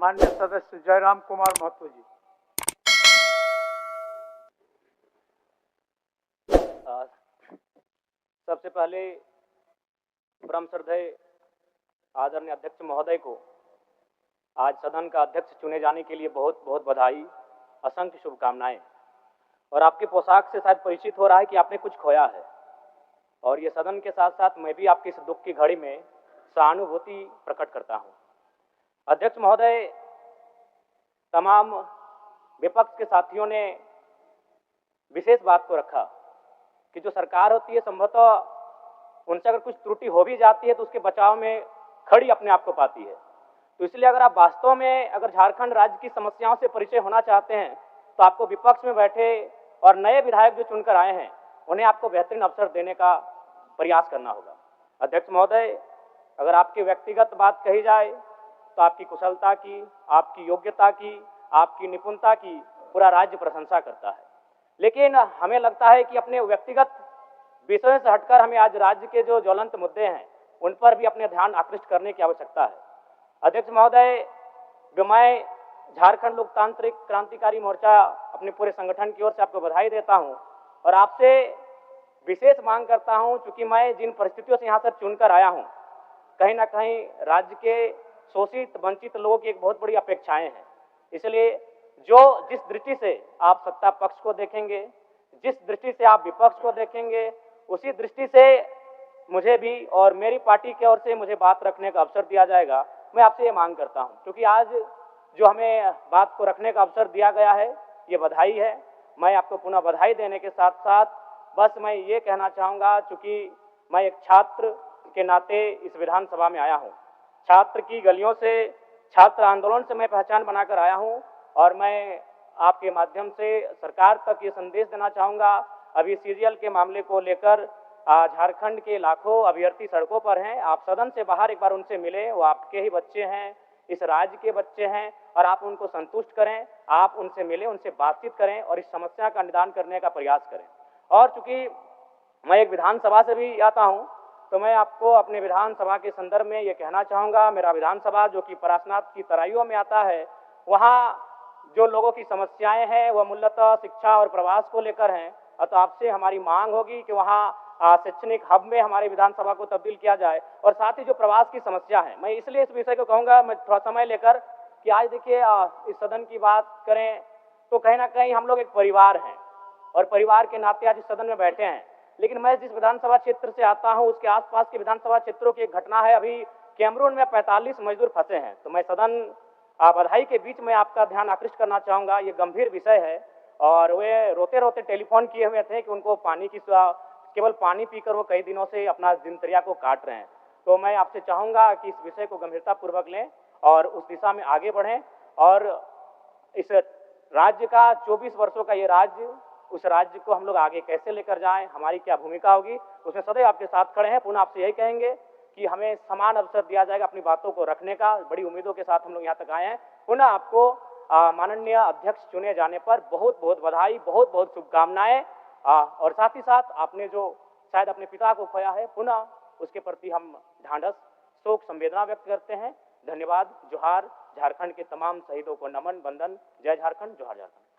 माननीय सदस्य जयराम कुमार महतो जी। सबसे पहले परम श्रद्धेय आदरणीय अध्यक्ष महोदय को आज सदन का अध्यक्ष चुने जाने के लिए बहुत बहुत बधाई, असंख्य शुभकामनाएं। और आपके पोशाक से शायद परिचित हो रहा है कि आपने कुछ खोया है, और ये सदन के साथ साथ मैं भी आपकी इस दुख की घड़ी में सहानुभूति प्रकट करता हूं। अध्यक्ष महोदय, तमाम विपक्ष के साथियों ने विशेष बात को रखा कि जो सरकार होती है संभवतः उनसे अगर कुछ त्रुटि हो भी जाती है तो उसके बचाव में खड़ी अपने आप को पाती है। तो इसलिए अगर आप वास्तव में अगर झारखंड राज्य की समस्याओं से परिचय होना चाहते हैं तो आपको विपक्ष में बैठे और नए विधायक जो चुनकर आए हैं उन्हें आपको बेहतरीन अवसर देने का प्रयास करना होगा। अध्यक्ष महोदय, अगर आपकी व्यक्तिगत बात कही जाए तो आपकी कुशलता की, आपकी योग्यता की, आपकी निपुणता की पूरा राज्य प्रशंसा करता है, लेकिन हमें लगता है कि अपने व्यक्तिगत विषयों से हटकर हमें आज राज्य के जो ज्वलंत मुद्दे हैं उन पर भी अपने ध्यान आकृष्ट करने की आवश्यकता है। अध्यक्ष महोदय, जो मैं झारखंड लोकतांत्रिक क्रांतिकारी मोर्चा अपने पूरे संगठन की ओर से आपको बधाई देता हूं और आपसे विशेष मांग करता हूं, चूंकि मैं जिन परिस्थितियों से यहाँ से चुनकर आया हूं, कहीं ना कहीं राज्य के शोषित वंचित लोगों की एक बहुत बड़ी अपेक्षाएं हैं। इसलिए जिस दृष्टि से आप सत्ता पक्ष को देखेंगे, जिस दृष्टि से आप विपक्ष को देखेंगे, उसी दृष्टि से मुझे भी और मेरी पार्टी की ओर से मुझे बात रखने का अवसर दिया जाएगा। मैं आपसे ये मांग करता हूं, क्योंकि आज जो हमें बात को रखने का अवसर दिया गया है ये बधाई है। मैं आपको पुनः बधाई देने के साथ साथ बस मैं ये कहना चाहूँगा, चूँकि मैं एक छात्र के नाते इस विधानसभा में आया हूँ, छात्र की गलियों से, छात्र आंदोलन से मैं पहचान बनाकर आया हूँ, और मैं आपके माध्यम से सरकार तक ये संदेश देना चाहूँगा। अभी सीरियल के मामले को लेकर झारखंड के लाखों अभ्यर्थी सड़कों पर हैं। आप सदन से बाहर एक बार उनसे मिलें, वो आपके ही बच्चे हैं, इस राज्य के बच्चे हैं, और आप उनको संतुष्ट करें, आप उनसे मिलें, उनसे बातचीत करें और इस समस्या का निदान करने का प्रयास करें। और चूंकि मैं एक विधानसभा से भी आता हूं, तो मैं आपको अपने विधानसभा के संदर्भ में ये कहना चाहूँगा, मेरा विधानसभा जो कि परासनाथ की तराइयों में आता है, वहाँ जो लोगों की समस्याएं हैं वह मूलतः शिक्षा और प्रवास को लेकर हैं। तो आपसे हमारी मांग होगी कि वहाँ शैक्षणिक हब में हमारे विधानसभा को तब्दील किया जाए, और साथ ही जो प्रवास की समस्या है, मैं इसलिए इस विषय को कहूँगा, मैं थोड़ा समय लेकर, कि आज देखिए इस सदन की बात करें तो कहीं ना कहीं हम लोग एक परिवार हैं और परिवार के नाते आज इस सदन में बैठे हैं। लेकिन मैं जिस विधानसभा क्षेत्र से आता हूं उसके आसपास के विधानसभा क्षेत्रों की एक घटना है, अभी कैमरून में 45 मजदूर फंसे हैं। तो मैं सदन बधाई के बीच में आपका ध्यान आकृष्ट करना चाहूँगा, ये गंभीर विषय है, और वे रोते रोते टेलीफोन किए हुए थे कि उनको पानी की, केवल पानी पीकर वो कई दिनों से अपना दिनचर्या को काट रहे हैं। तो मैं आपसे चाहूँगा कि इस विषय को गंभीरतापूर्वक लें और उस दिशा में आगे बढ़ें, और इस राज्य का 24 वर्षों का ये राज्य, उस राज्य को हम लोग आगे कैसे लेकर जाएं, हमारी क्या भूमिका होगी, उसमें सदैव आपके साथ खड़े हैं। पुनः आपसे यही कहेंगे कि हमें समान अवसर दिया जाएगा अपनी बातों को रखने का। बड़ी उम्मीदों के साथ हम लोग यहाँ तक आए हैं। पुनः आपको माननीय अध्यक्ष चुने जाने पर बहुत बहुत बधाई, बहुत बहुत शुभकामनाएं, और साथ ही साथ आपने जो शायद अपने पिता को खोया है, पुनः उसके प्रति हम ढांढस, शोक, संवेदना व्यक्त करते हैं। धन्यवाद। जोहार। झारखंड के तमाम शहीदों को नमन, वंदन। जय झारखंड, जोहार झारखंड।